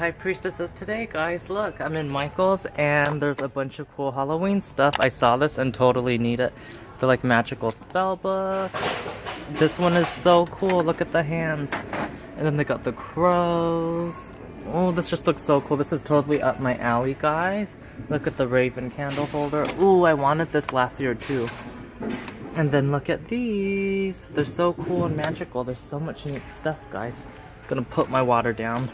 High Priestesses today, guys. Look, I'm in Michael's and there's a bunch of cool Halloween stuff. I saw this and totally need it. The like magical spell book. This one is so cool. Look at the hands. And then they got the crows. Oh, this just looks so cool. This is totally up my alley, guys. Look at the raven candle holder. Ooh, I wanted this last year too. And then look at these. They're so cool and magical. There's so much neat stuff, guys. Gonna put my water down.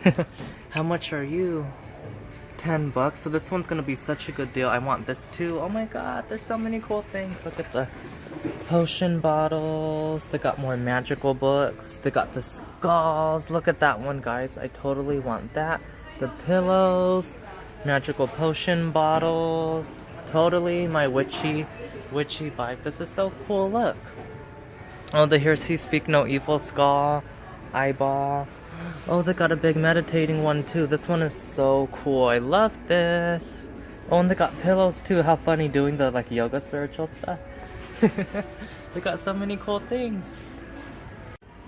How much are you? $10. So this one's gonna be such a good deal. I want this too. Oh my god, there's so many cool things. Look at the potion bottles. They got more magical books. They got the skulls. Look at that one, guys. I totally want that. The pillows, magical potion bottles. Totally my witchy vibe. This is so cool. Look. Oh, the Hear See Speak No Evil skull, eyeball. Oh, they got a big meditating one too. This one is so cool. I love this. Oh, and they got pillows too. How funny, doing the like yoga spiritual stuff. They got so many cool things.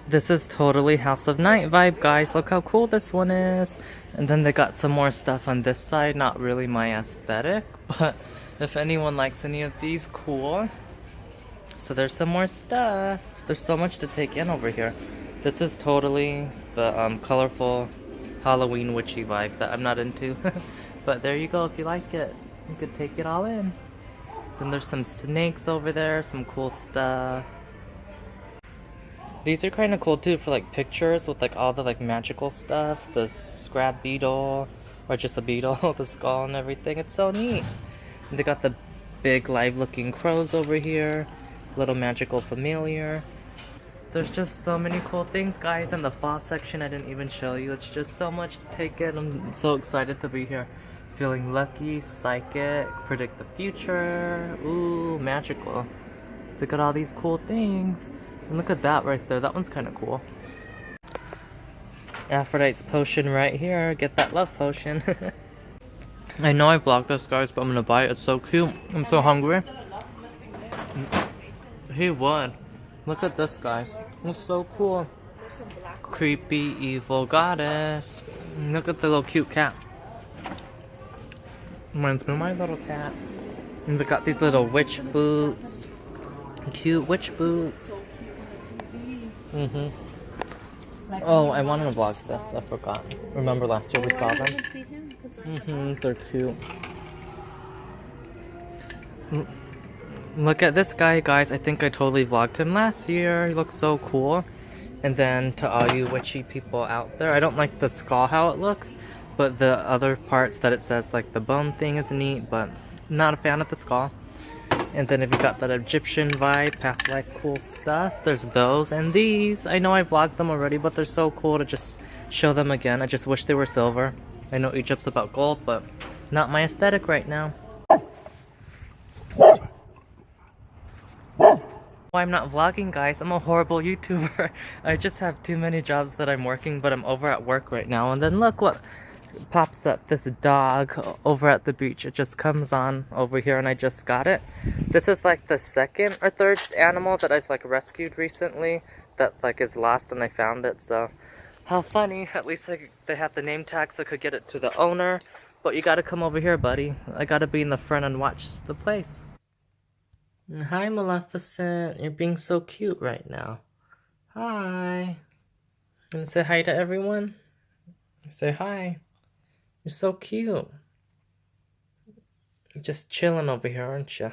This is totally House of Night vibe, guys. Look how cool this one is. And then they got some more stuff on this side. Not really my aesthetic, but if anyone likes any of these, cool. So there's some more stuff. There's so much to take in over here. This is totally the colorful Halloween witchy vibe that I'm not into. But there you go, if you like it. You could take it all in. Then there's some snakes over there, some cool stuff. These are kind of cool too for like pictures with like all the like magical stuff. The scrap beetle, or just a beetle, the skull and everything. It's so neat. And they got the big live looking crows over here. Little magical familiar. There's just so many cool things, guys. In the fall section I didn't even show you. It's just so much to take in. I'm so excited to be here. Feeling lucky, psychic, predict the future. Ooh, magical. Look at all these cool things. And look at that right there. That one's kind of cool. Aphrodite's potion right here. Get that love potion. I know I vlogged this, guys, but I'm gonna buy it. It's so cute. I'm so hungry. He would. Look at this, guys. It's so cool. Creepy, evil goddess. Look at the little cute cat. Reminds me of my little cat. And they got these little witch boots. Cute witch boots. Oh, I wanted to vlog this. I forgot. Remember last year we saw them? They're cute. Look at this guy, guys. I think I totally vlogged him last year. He looks so cool. And then to all you witchy people out there, I don't like the skull how it looks, but the other parts that it says like the bone thing is neat, but not a fan of the skull. And then if you got that Egyptian vibe, past life cool stuff, there's those and these. I know I vlogged them already, but they're so cool to just show them again. I just wish they were silver. I know Egypt's about gold, but not my aesthetic right now. Why I'm not vlogging, guys? I'm a horrible YouTuber. I just have too many jobs that I'm working, but I'm over at work right now. And then look what pops up. This dog over at the beach. It just comes on over here and I just got it. This is like the second or third animal that I've like rescued recently that like is lost and I found it. So how funny. At least they had the name tag so I could get it to the owner. But you gotta come over here, buddy. I gotta be in the front and watch the place. Hi, Maleficent. You're being so cute right now. Hi. Gonna say hi to everyone? Say hi. You're so cute. You're just chilling over here, aren't you?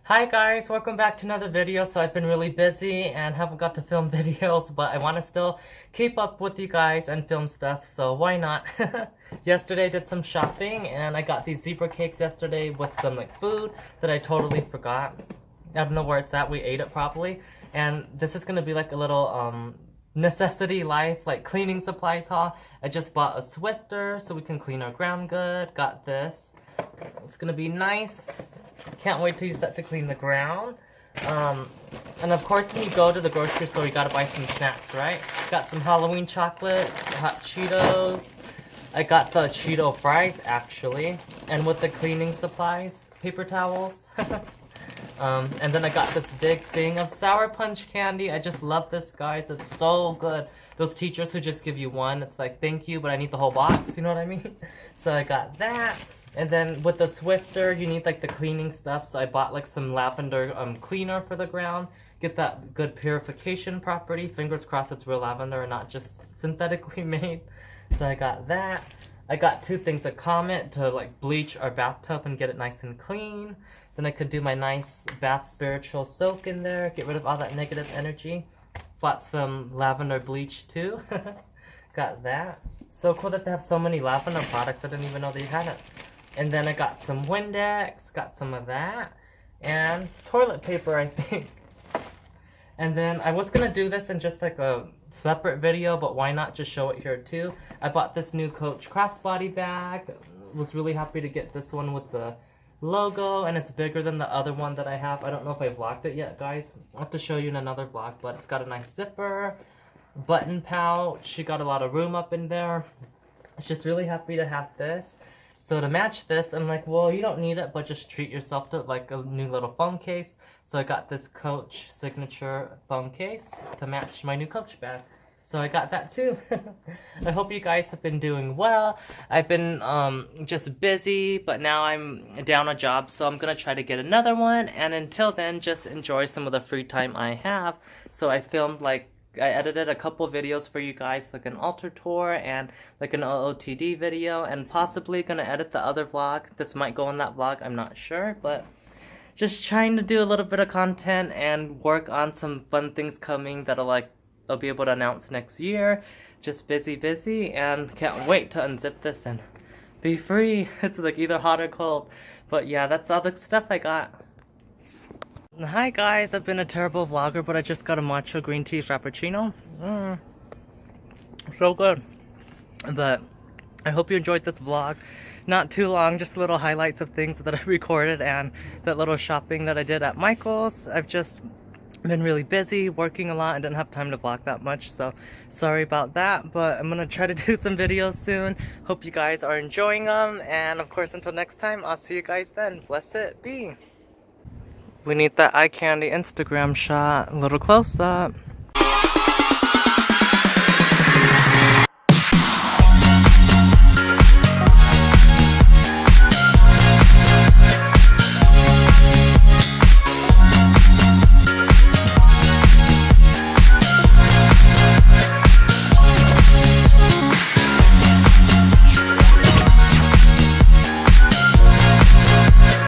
Hi guys, welcome back to another video. So I've been really busy and haven't got to film videos, but I want to still keep up with you guys and film stuff, so why not? Yesterday I did some shopping and I got these zebra cakes yesterday with some like food that I totally forgot. I don't know where it's at. We ate it probably. And this is gonna be like a little necessity life, like cleaning supplies haul. I just bought a Swifter so we can clean our ground good. Got this. It's gonna be nice. Can't wait to use that to clean the ground. And of course when you go to the grocery store you gotta buy some snacks, right? Got some Halloween chocolate, hot Cheetos. I got the Cheeto fries actually. And with the cleaning supplies, paper towels. And then I got this big thing of Sour Punch candy. I just love this, guys. It's so good. Those teachers who just give you one, it's like, thank you, but I need the whole box. You know what I mean? So I got that. And then with the Swiffer, you need like the cleaning stuff. So I bought like some lavender cleaner for the ground. Get that good purification property. Fingers crossed it's real lavender and not just synthetically made. So I got that. I got 2 things of Comet to like bleach our bathtub and get it nice and clean. Then I could do my nice bath spiritual soak in there, get rid of all that negative energy. Bought some lavender bleach too. Got that. So cool that they have so many lavender products. I didn't even know they had it. And then I got some Windex, got some of that, and toilet paper, I think. And then I was gonna do this in just like a separate video, but why not just show it here too? I bought this new Coach crossbody bag. Was really happy to get this one with the logo, and it's bigger than the other one that I have. I don't know if I vlogged it yet, guys. I'll have to show you in another vlog, but it's got a nice zipper, button pouch. You got a lot of room up in there. It's just really happy to have this. So to match this, I'm like, well, you don't need it, but just treat yourself to like a new little phone case. So I got this Coach signature phone case to match my new Coach bag. So I got that too. I hope you guys have been doing well. I've been just busy, but now I'm down a job, so I'm gonna try to get another one. And until then, just enjoy some of the free time I have. So I filmed like, I edited a couple videos for you guys, like an altar tour and like an OOTD video, and possibly gonna edit the other vlog. This might go in that vlog, I'm not sure, but just trying to do a little bit of content and work on some fun things coming that'll like, I'll be able to announce next year. Just busy, and can't wait to unzip this and be free. It's like either hot or cold. But yeah, that's all the stuff I got. Hi guys, I've been a terrible vlogger, but I just got a matcha green tea frappuccino. So good. But I hope you enjoyed this vlog. Not too long, just little highlights of things that I recorded and that little shopping that I did at Michael's. I've just been really busy, working a lot, and didn't have time to vlog that much, so sorry about that, but I'm gonna try to do some videos soon. Hope you guys are enjoying them, and of course, until next time, I'll see you guys then. Blessed be. We need that eye candy Instagram shot, a little close up.